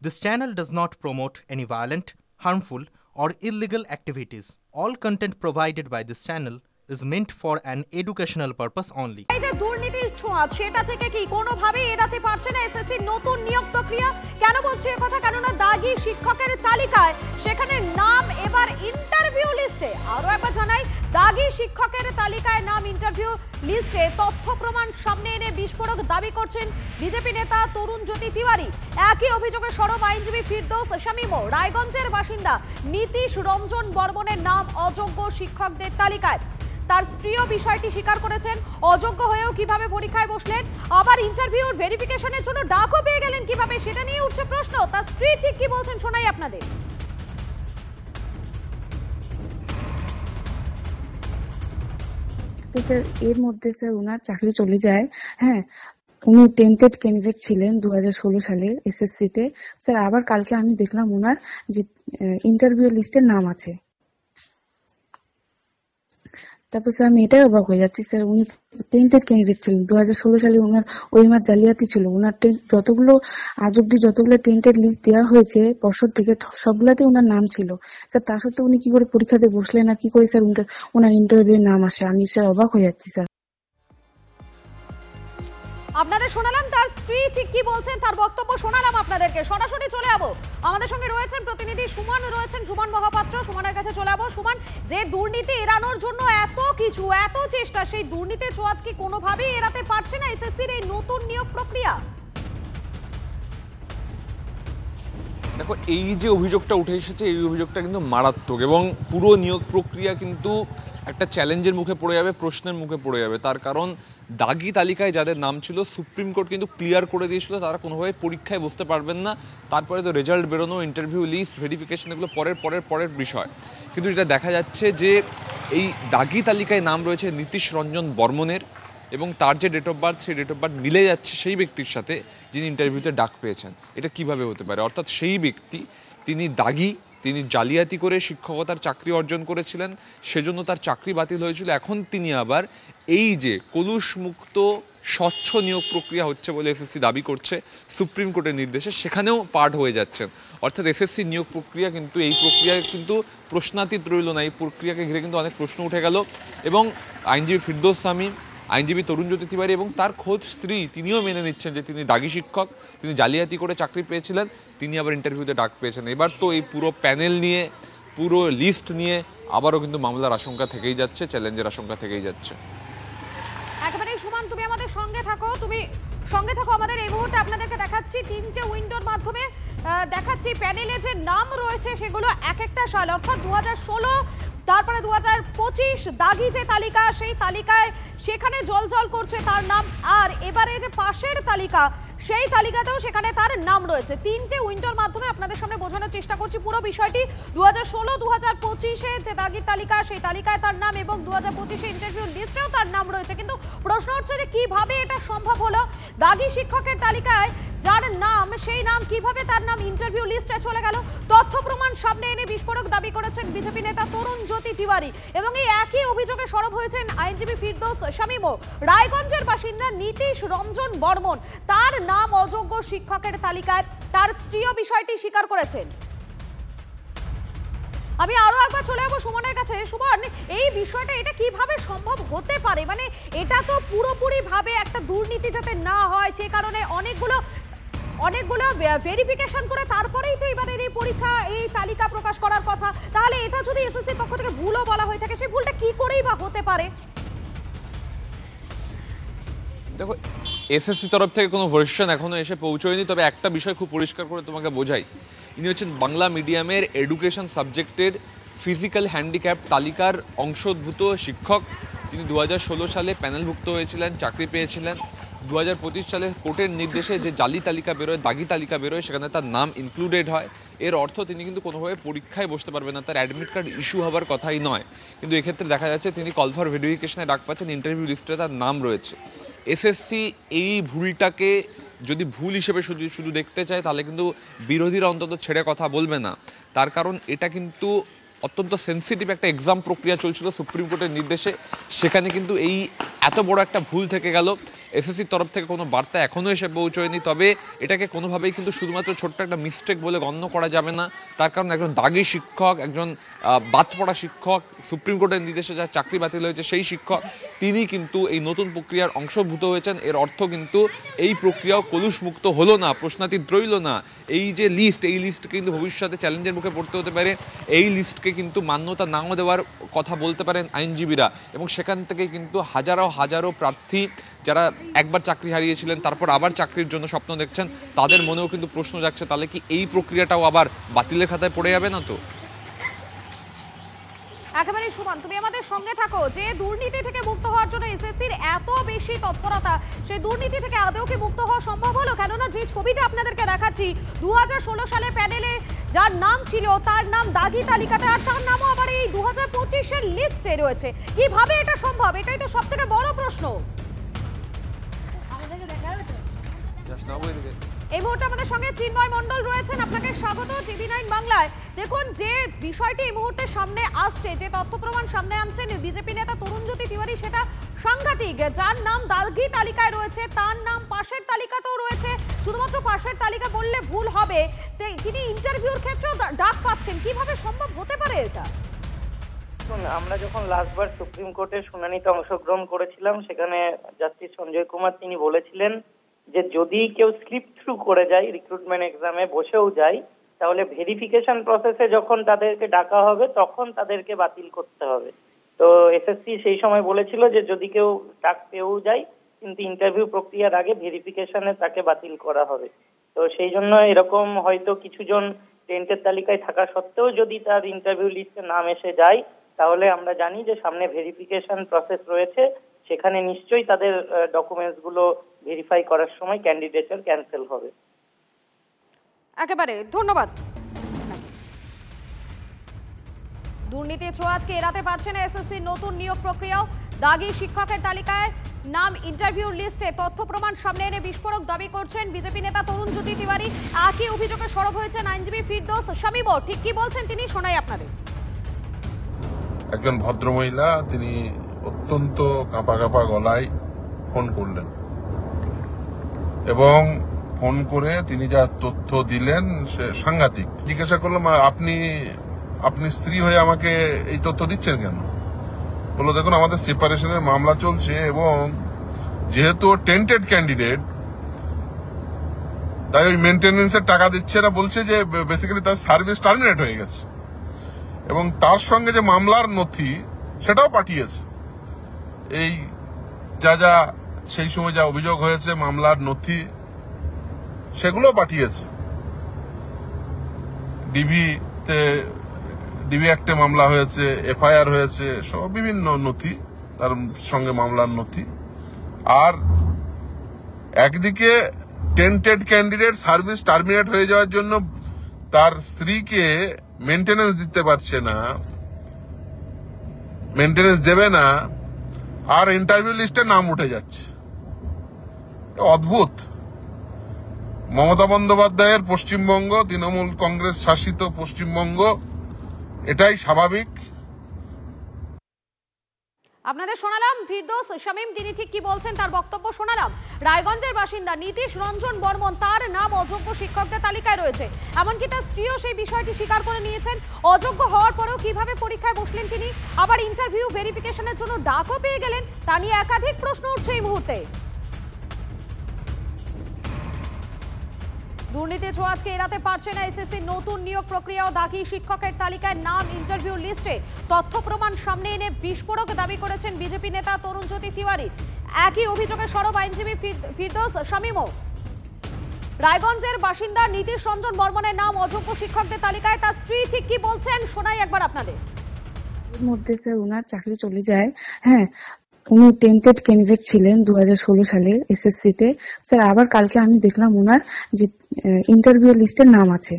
This channel does not promote any violent, harmful, or illegal activities. All content provided by this channel is meant for an educational purpose only. এই যে দুর্নীতির ছোঁয়া সেটা থেকে কি কোনোভাবেই এড়াতে পারছে না এসএসসি নতুন নিয়োগ প্রক্রিয়া? কেন বলছি এই কথা? কেননা দাগী শিক্ষকের তালিকায় সেখানে নাম এবার ইন্টারভিউ লিস্টে। আরো একবার জানাই, দাগী শিক্ষকের তালিকায় নাম ইন্টারভিউ লিস্টে। তথ্য প্রমাণ সামনে এনে বিস্ফোরক দাবি করছেন বিজেপি নেতা তরুণ জ্যোতি তিওয়ারি। একই অভিযোগে সরব আইনজীবী ফিরদৌস শামীমও। রায়গঞ্জের বাসিন্দা নীতিশ রঞ্জন বর্মনের নাম অযোগ্য শিক্ষকদের তালিকায়। তার স্ত্রীও বিষয়টি স্বীকার করেছেন। অযোগ্য হয়েও কিভাবে পরীক্ষায় বসলেন, আবার ইন্টারভিউর ভেরিফিকেশনের জন্য ডাকও পেয়ে গেলেন কিভাবে, সেটা নিয়ে উঠছে প্রশ্ন। তার স্ত্রী ঠিক কি বলছেন শোনাই আপনাদের। তো স্যার এর মধ্যে স্যার ওনার চাকরি চলে যায়। হ্যাঁ, উনি টেন্টেড ক্যান্ডিডেট ছিলেন 2016 সালের এসএসসি তে। স্যার আবার কালকে আমি দেখলাম ওনার যে ইন্টারভিউ লিস্টের নাম আছে। তারপর স্যার আমি এটাই অবাক হয়ে যাচ্ছি, স্যার উনি টেন্টেড ক্যান্ডিডেট ছিলেন 2016 সালে। ওনার ওএমআর জালিয়াতি ছিল। ওনার যতগুলো আজ অব্দি যতগুলো টেন্টেড লিস্ট দেওয়া হয়েছে পর্ষদ থেকে সবগুলাতে ওনার নাম ছিল। স্যার তা সত্ত্বেও উনি কি করে পরীক্ষাতে বসলেন আর কি করে স্যার ওনার ইন্টারভিউ নাম আসে? আমি স্যার অবাক হয়ে যাচ্ছি স্যার। আপনাদের শোনালাম তার স্ত্রী ঠিক কি বলছেন, তার বক্তব্য শোনালাম আপনাদেরকে। সরাসরি চলে যাবো, আমাদের সঙ্গে রয়েছেন প্রতিনিধি সুমন, রয়েছেন সুমন মহাপাত্র। সুমনের কাছে চলে যাবো। সুমন, যে দুর্নীতি এড়ানোর জন্য এত কিছু এত চেষ্টা, সেই দুর্নীতির ছোঁয়াচ কি কোনোভাবেই এড়াতে পারছে না এসএসসির এই নতুন নিয়োগ প্রক্রিয়া? দেখো, এই যে অভিযোগটা উঠে এসেছে, এই অভিযোগটা কিন্তু মারাত্মক এবং পুরো নিয়োগ প্রক্রিয়া কিন্তু একটা চ্যালেঞ্জের মুখে পড়ে যাবে, প্রশ্নের মুখে পড়ে যাবে। তার কারণ দাগী তালিকায় যাদের নাম ছিল সুপ্রিম কোর্ট কিন্তু ক্লিয়ার করে দিয়েছিল তারা কোনোভাবে পরীক্ষায় বসতে পারবেন না। তারপরে তো রেজাল্ট বেরোনো, ইন্টারভিউ লিস্ট, ভেরিফিকেশন, এগুলো পরের বিষয়। কিন্তু যেটা দেখা যাচ্ছে যে এই দাগী তালিকায় নাম রয়েছে নীতিশ রঞ্জন বর্মনের এবং তার যে ডেট অফ বার্থ, সেই ডেট অফ বার্থ মিলে যাচ্ছে সেই ব্যক্তির সাথে যিনি ইন্টারভিউতে ডাক পেয়েছেন। এটা কিভাবে হতে পারে? অর্থাৎ সেই ব্যক্তি, তিনি দাগী, তিনি জালিয়াতি করে শিক্ষকতার চাকরি অর্জন করেছিলেন, সেজন্য তার চাকরি বাতিল হয়েছিল। এখন তিনি আবার এই যে কলুষমুক্ত স্বচ্ছ নিয়োগ প্রক্রিয়া হচ্ছে বলে এসএসসি দাবি করছে সুপ্রিম কোর্টের নির্দেশে, সেখানেও পার্ট হয়ে যাচ্ছেন। অর্থাৎ এসএসসি নিয়োগ প্রক্রিয়া কিন্তু, এই প্রক্রিয়ায় কিন্তু প্রশ্নাতীত রইল না। এই প্রক্রিয়াকে ঘিরে কিন্তু অনেক প্রশ্ন উঠে গেল এবং আইনজীবী ফিরদৌস শামীম, আইনজীবী তরুণ জ্যোতি তিওয়ারি এবং তার খোদ স্ত্রী, তিনিও মেনে নিচ্ছেন যে তিনি দাগী শিক্ষক, তিনি জালিয়াতি করে চাকরি পেয়েছিলেন, তিনি আবার ইন্টারভিউতে ডাক পেয়েছেন। এবার তো এই পুরো প্যানেল নিয়ে, পুরো লিস্ট নিয়ে আবারও কিন্তু মামলার আশঙ্কা থেকেই যাচ্ছে, চ্যালেঞ্জের আশঙ্কা থেকেই যাচ্ছে। একেবারে সুমন, তুমি আমাদের সঙ্গে থাকো, আমাদের এই মুহূর্তে আপনাদেরকে দেখাচ্ছি তিনটে উইন্ডোর মাধ্যমে দেখাচ্ছি প্যানেলে যে নাম রয়েছে সেগুলো এক একটা সাল, অর্থাৎ 2016, তারপরে 2025 দাগী যে তালিকা, সেই তালিকায় সেখানে জল করছে তার নাম। আর এবারে যে পাশের তালিকা, সেই তালিকাতেও সেখানে তার নাম রয়েছে। তিনটে উইন্ডোর মাধ্যমে আপনাদের সামনে বোঝানোর চেষ্টা করছি পুরো বিষয়টি। 2016, 2025 যে দাগীর তালিকা, সেই তালিকায় তার নাম এবং 2025 ইন্টারভিউ লিস্টেও তার নাম রয়েছে। কিন্তু প্রশ্ন হচ্ছে যে কিভাবে এটা সম্ভব হলো? দাগী শিক্ষকের তালিকায় যার নাম, সেই নাম কিভাবে তার নাম ইন্টারভিউ লিস্টে চলে গেল? তথ্য প্রমাণ সামনে এনে বিস্ফোরক দাবি করেছেন বিজেপি নেতা তরুণ জ্যোতি তিওয়ারি এবং এই একই অভিযোগে সরব হয়েছেন আইনজীবী ফিরদৌস শামীমও। রায়গঞ্জের বাসিন্দা নীতিশ রঞ্জন বর্মন, তার নাম অযোগ্য শিক্ষকের তালিকায়। তার স্ত্রীও বিষয়টি স্বীকার করেছেন। আমি আরো একবার চলে যাবো সুমনের কাছে। সুমন, এই বিষয়টা এটা কিভাবে সম্ভব হতে পারে? মানে এটা তো পুরোপুরি ভাবে একটা দুর্নীতি যাতে না হয় সে কারণে অনেকগুলো ভেরিফিকেশন করে তারপরেই তো এবারে এই পরীক্ষা, এই তালিকা প্রকাশ করার কথা। তাহলে এটা যদি এসএসসির পক্ষ থেকে ভুলও বলা হয়ে থাকে, সেই ভুলটা কি করেই বা হতে পারে? দেখো, এসএসসি তরফ থেকে কোনো ভার্সন এখনো এসে পৌঁছয়নি, তবে একটা বিষয় খুব পরিষ্কার করে তোমাকে বোঝাই। ইনি হচ্ছেন বাংলা মিডিয়ামের এডুকেশন সাবজেক্টের ফিজিক্যাল হ্যান্ডিক্যাপ তালিকার অংশোদ্ভূত শিক্ষক, যিনি 2016 সালে প্যানেলভুক্ত হয়েছিলেন, চাকরি পেয়েছিলেন। 2025 সালে কোর্টের নির্দেশে যে জালি তালিকা বেরোয়, দাগী তালিকা বেরোয়, সেখানে তার নাম ইনক্লুডেড হয়। এর অর্থ তিনি কিন্তু কোনোভাবে পরীক্ষায় বসতে পারবেন না, তার অ্যাডমিট কার্ড ইস্যু হওয়ার কথাই নয়। কিন্তু এক্ষেত্রে দেখা যাচ্ছে তিনি কল ফর ভেরিফিকেশনে ডাক পাচ্ছেন, ইন্টারভিউ লিস্টে তার নাম রয়েছে। এসএসসি এই ভুলটাকে যদি ভুল হিসেবে শুধু দেখতে চায়, তাহলে কিন্তু বিরোধীরা অন্তত ছেড়ে কথা বলবে না। তার কারণ এটা কিন্তু অত্যন্ত সেন্সিটিভ একটা এক্সাম প্রক্রিয়া চলছিল সুপ্রিম কোর্টের নির্দেশে, সেখানে কিন্তু এই এত বড় একটা ভুল থেকে গেল। এসএসসির তরফ থেকে কোনো বার্তা এখনও এসে পৌঁছয়নি। তবে এটাকে কোনোভাবেই কিন্তু শুধুমাত্র ছোট্ট একটা মিস্টেক বলে গণ্য করা যাবে না। তার কারণ একজন দাগি শিক্ষক, একজন বাদ পড়া শিক্ষক, সুপ্রিম কোর্টের নির্দেশে যার চাকরি বাতিল হয়েছে সেই শিক্ষক, তিনি কিন্তু এই নতুন প্রক্রিয়ার অংশভূত হয়েছেন। এর অর্থ কিন্তু এই প্রক্রিয়াও কলুষমুক্ত হলো না, প্রশ্নাতীত রইল না। এই যে লিস্ট, এই লিস্ট কিন্তু ভবিষ্যতে চ্যালেঞ্জের মুখে পড়তে হতে পারে। এই লিস্টকে কিন্তু মান্যতা নাও দেওয়ার কথা বলতে পারেন আইনজীবীরা, এবং সেখান থেকে কিন্তু হাজারো হাজারো প্রার্থী যারা একবার চাকরি হারিয়েছিলেন তারপর আবার চাকরির জন্য স্বপ্ন দেখছেন, তাদের মনেও কিন্তু প্রশ্ন যাচ্ছে, তাহলে কি এই প্রক্রিয়াটাও আবার বাতিলের খাতায় পড়ে যাবে না? তো একেবারে সুমন, তুমি আমাদের সঙ্গে থাকো। যে দুর্নীতি থেকে মুক্ত হওয়ার জন্য এসএসসির এত বেশি তৎপরতা, সেই দুর্নীতি থেকে আদৌ কি মুক্ত হওয়া সম্ভব হলো? কেননা যে ছবিটা আপনাদেরকে দেখাচ্ছি 2016 সালে প্যানেলে যার নাম ছিল তার নাম দাগি তালিকাতে, আর তার নামও আবার এই 2025-এর লিস্টে রয়েছে। কিভাবে এটা সম্ভব? এটাই তো সব থেকে বড় প্রশ্ন। এই মুহূর্তে আমাদের সঙ্গে চিন্ময় মণ্ডল রয়েছেন, আপনাকে স্বাগত TV9 বাংলায়। দেখুন, যে বিষয়টি এই মুহূর্তে সামনে আসছে, যে তথ্য প্রমাণ সামনে আনছেন বিজেপি নেতা তরুণজ্যোতি তিওয়ারি, সেটা সাংঘাতিক। যার নাম দাগি তালিকায় রয়েছে তার নাম পাশের তালিকাতেও রয়েছে। শুধুমাত্র পাশের তালিকা বললে ভুল হবে, তিনি ইন্টারভিউর ক্ষেত্রেও ডাক পাচ্ছেন। কিভাবে সম্ভব হতে পারে এটা? আমরা যখন লাস্টবার সুপ্রিম কোর্টের শুনানিতে অংশগ্রহণ করেছিলাম, সেখানে জাস্টিস সঞ্জয় কুমার তিনি বলেছিলেন যে যদি কেউ স্লিপ থ্রু করে যায়, রিক্রুটমেন্ট এক্সামে বসেও যায়, তাহলে ভেরিফিকেশন প্রসেসে যখন তাদেরকে ডাকা হবে তখন তাদেরকে বাতিল করতে হবে। তো এসএসসি সেই সময় বলেছিল যে যদি কেউ ডাক পেয়েও যায় কিন্তু ইন্টারভিউ প্রক্রিয়ার আগে ভেরিফিকেশনে তাকে বাতিল করা হবে। তো সেই জন্য এরকম হয়তো কিছুজন টেন্টের তালিকায় থাকা সত্ত্বেও যদি তার ইন্টারভিউ লিস্টে নাম এসে যায়, তাহলে আমরা জানি যে সামনে ভেরিফিকেশন প্রসেস রয়েছে, সেখানে নিশ্চয়ই তাদের ডকুমেন্টস গুলো ভেরিফাই করার সময় ক্যান্ডিডেটের ক্যান্সেল হবে। একেবারে ধন্যবাদ। দুর্নীতির ছোঁয়াচকে এড়াতে পারছে না এসএসসির নতুন নিয়োগ প্রক্রিয়াও। দাগি শিক্ষকের তালিকায় নাম ইন্টারভিউ লিস্টে তথ্য প্রমাণ সামনে এনে বিস্ফোরক দাবি করছেন বিজেপি নেতা তরুণজ্যোতি তিওয়ারি। একই অভিযোগে সরব হয়েছেন আইনজীবী ফিরদৌস শামীমও। ঠিক কি বলছেন তিনি, শোনাই আপনাদের। একজন ভদ্রমহিলা, তিনি অত্যন্ত কাঁপা কাঁপা গলায় ফোন করলেন এবং ফোন করে তিনি যা তথ্য দিলেন সে সাংঘাতিক। জিজ্ঞাসা করলাম, আপনি স্ত্রী হয়ে আমাকে এই তথ্য দিচ্ছেন কেন? বললো, দেখুন আমাদের সেপারেশনের মামলা চলছে এবং যেহেতু টেন্টেড ক্যান্ডিডেট, তাই ওই মেনটেনেন্সের টাকা দিচ্ছে না, বলছে যে বেসিক্যালি তার সার্ভিস টার্মিনেট হয়ে গেছে এবং তার সঙ্গে যে মামলার নথি সেটাও পাঠিয়েছে। এই যা সেই সময় যা অভিযোগ হয়েছে মামলার নথি সেগুলো পাঠিয়েছে। ডিবি অ্যাক্টে মামলা হয়েছে, এফআইআর হয়েছে, সব বিভিন্ন নথি, তার সঙ্গে মামলার নথি। আর একদিকে টেন্টেড ক্যান্ডিডেট সার্ভিস টার্মিনেট হয়ে যাওয়ার জন্য তার স্ত্রীকে মেনটেনেন্স দিতে পারছে না, মেনটেনেন্স দেবে না, আর ইন্টারভিউ লিস্টে নাম উঠে যাচ্ছে। অদ্ভুত। মমতা বন্দ্যোপাধ্যায়ের পশ্চিমবঙ্গ, তৃণমূল কংগ্রেস শাসিত পশ্চিমবঙ্গ, এটাই স্বাভাবিক। আপনাদের শোনালাম ফিরদৌস শামীম, তিনি ঠিক কি বলছেন তার বক্তব্য শোনালাম। রায়গঞ্জের বাসিন্দা নীতিশ রঞ্জন বর্মন, তার নাম অযোগ্য শিক্ষকদের তালিকায় রয়েছে। এমনকি তার স্ত্রীও সেই বিষয়টি স্বীকার করে নিয়েছেন। অযোগ্য হওয়ার পরেও কিভাবে পরীক্ষায় বসলেন তিনি, আবার ইন্টারভিউ ভেরিফিকেশনের জন্য ডাকও পেয়ে গেলেন, তা নিয়ে একাধিক প্রশ্ন উঠছে এই মুহূর্তে। দুর্নীতির ছোঁয়াচকে এড়াতে পারছে না এসএসসির নতুন নিয়োগ প্রক্রিয়াও। দাগি শিক্ষকের তালিকায় নাম ইন্টারভিউ লিস্টে তথ্য প্রমাণ সামনে এনে বিস্ফোরক দাবি করেছেন বিজেপি নেতা তরুণজ্যোতি তিওয়ারি। একই অভিযোগে সরব আইনজীবী ফিরদৌস শামীমও। রায়গঞ্জের বাসিন্দা নীতিশ রঞ্জন বর্মনের নাম অযোগ্য শিক্ষকদের তালিকায়, তার স্ত্রী ঠিক কি বলছেন শোনাই একবার আপনাদের। এর মধ্যে স্যার ওনার চাকরি চলে যায়। হ্যাঁ, উনি টেন্টেড ক্যান্ডিডেট ছিলেন 2016 সালে এসএসসিতে। স্যার আবার কালকে আমি দেখলাম ওনার যে ইন্টারভিউ লিস্টের নাম আছে।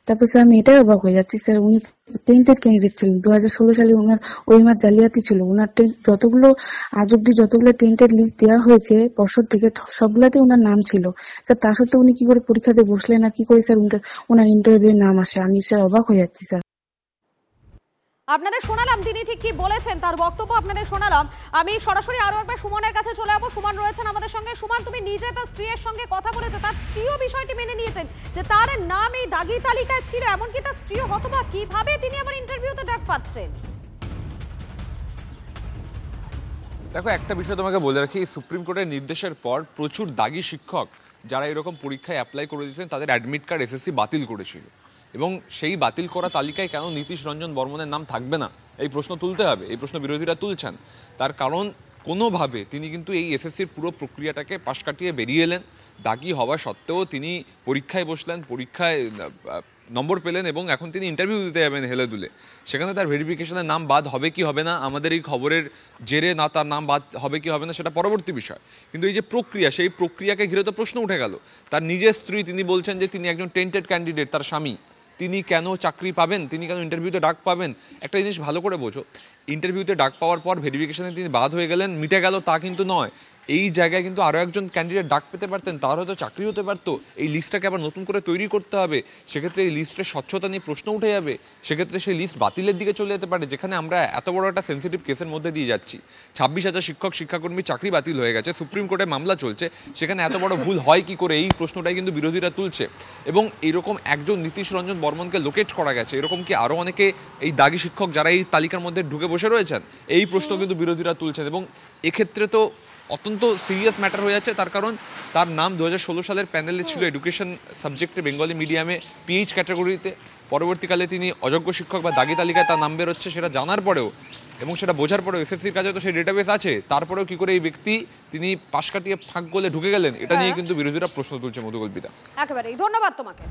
তারপর স্যার আমি এটাই অবাক হয়ে যাচ্ছি, স্যার উনি টেন্টেড ক্যান্ডিডেট ছিলেন 2016 সালে। ওনার ওইমার জালিয়াতি ছিল। ওনার যতগুলো আজ অব্দি যতগুলো টেন্টেড লিস্ট দেওয়া হয়েছে পর্ষদ থেকে, সবগুলাতে ওনার নাম ছিল। স্যার তা সত্ত্বেও উনি কি করে পরীক্ষাতে বসলেন, আর কি করে স্যার ওনার ইন্টারভিউ নাম আসে? আমি স্যার অবাক হয়ে যাচ্ছি স্যার। আপনাদের শোনালাম তিনি ঠিক কি বলেছেন, তার বক্তব্য আপনাদের শোনালাম। আমি সরাসরি আরো একবার সুমনের কাছে চলে যাবো। সুমন রয়েছেন আমাদের সঙ্গে। সুমন, তুমি নিজে তার স্ত্রীর সঙ্গে কথা বলেছো, তার স্ত্রীও বিষয়টি মেনে নিয়েছেন যে তার নাম এই দাগি তালিকায় ছিল, এমনকি তার স্ত্রীও হতবাক কিভাবে তিনি আবার ইন্টারভিউতে ডাক পাচ্ছেন। দেখো, একটা বিষয় তোমাকে বলে রাখি, সুপ্রিম কোর্টের নির্দেশের পর প্রচুর দাগি শিক্ষক যারা এরকম পরীক্ষায় অ্যাপ্লাই করে দিয়েছেন তাদের অ্যাডমিট কার্ড এসএসসি বাতিল করেছিল, এবং সেই বাতিল করা তালিকায় কেন নীতিশ রঞ্জন বর্মনের নাম থাকবে না এই প্রশ্ন তুলতে হবে। এই প্রশ্ন বিরোধীরা তুলছেন, তার কারণ কোনোভাবে তিনি কিন্তু এই এসএসসির পুরো প্রক্রিয়াটাকে পাশ কাটিয়ে বেরিয়ে এলেন। দাগি হওয়া সত্ত্বেও তিনি পরীক্ষায় বসলেন, পরীক্ষায় নম্বর পেলেন, এবং এখন তিনি ইন্টারভিউ দিতে যাবেন হেলে দুলে। সেখানে তার ভেরিফিকেশনের নাম বাদ হবে কি হবে না, আমাদের এই খবরের জেরে না তার নাম বাদ হবে কি হবে না সেটা পরবর্তী বিষয়, কিন্তু এই যে প্রক্রিয়া, সেই প্রক্রিয়াকে ঘিরে তো প্রশ্ন উঠে গেল। তার নিজের স্ত্রী তিনি বলছেন যে তিনি একজন টেন্টেড ক্যান্ডিডেট, তার স্বামী, তিনি কেন চাকরি পাবেন, তিনি কেন ইন্টারভিউতে ডাক পাবেন। একটা জিনিস ভালো করে বোঝো, ইন্টারভিউতে ডাক পাওয়ার পর ভেরিফিকেশনে তিনি বাদ হয়ে গেলেন, মিটে গেল তা কিন্তু নয়। এই জায়গায় কিন্তু আরও একজন ক্যান্ডিডেট ডাক পেতে পারতেন, তার হয়তো চাকরি হতে পারতো। এই লিস্টটাকে আবার নতুন করে তৈরি করতে হবে, সেক্ষেত্রে এই লিস্টের স্বচ্ছতা নিয়ে প্রশ্ন উঠে যাবে, সেক্ষেত্রে সেই লিস্ট বাতিলের দিকে চলে যেতে পারে, যেখানে আমরা এত বড় একটা সেন্সিটিভ কেসের মধ্যে দিয়ে যাচ্ছি। 26,000 শিক্ষক শিক্ষাকর্মী চাকরি বাতিল হয়ে গেছে, সুপ্রিম কোর্টে মামলা চলছে, সেখানে এত বড় ভুল হয় কি করে, এই প্রশ্নটাই কিন্তু বিরোধীরা তুলছে। এবং এরকম একজন নীতিশ রঞ্জন বর্মনকে লোকেট করা গেছে, এরকম কি আরও অনেকে এই দাগি শিক্ষক যারা এই তালিকার মধ্যে ঢুকে বসে রয়েছেন, এই প্রশ্ন কিন্তু বিরোধীরা তুলছেন। এবং এক্ষেত্রে তো অত্যন্ত সিরিয়াস ম্যাটার হয়ে যাচ্ছে, তার কারণ তার নাম 2016 সালের প্যানেলে ছিল এডুকেশন সাবজেক্টে বেঙ্গলি মিডিয়ামে পিএইচ ক্যাটাগরিতে। পরবর্তীকালে তিনি অযোগ্য শিক্ষক বা দাগি তালিকায় তার নাম বেরোচ্ছে, সেটা জানার পরেও এবং সেটা বোঝার পরেও এসএসসির কাছে তো সেই ডেটাবেস আছে, তারপরেও কি করে এই ব্যক্তি তিনি পাশ কাটিয়ে ফাঁক গোলে ঢুকে গেলেন, এটা নিয়ে কিন্তু বিরোধীরা প্রশ্ন তুলছে। মধুকল্পিতা, একেবারেই ধন্যবাদ তোমাকে।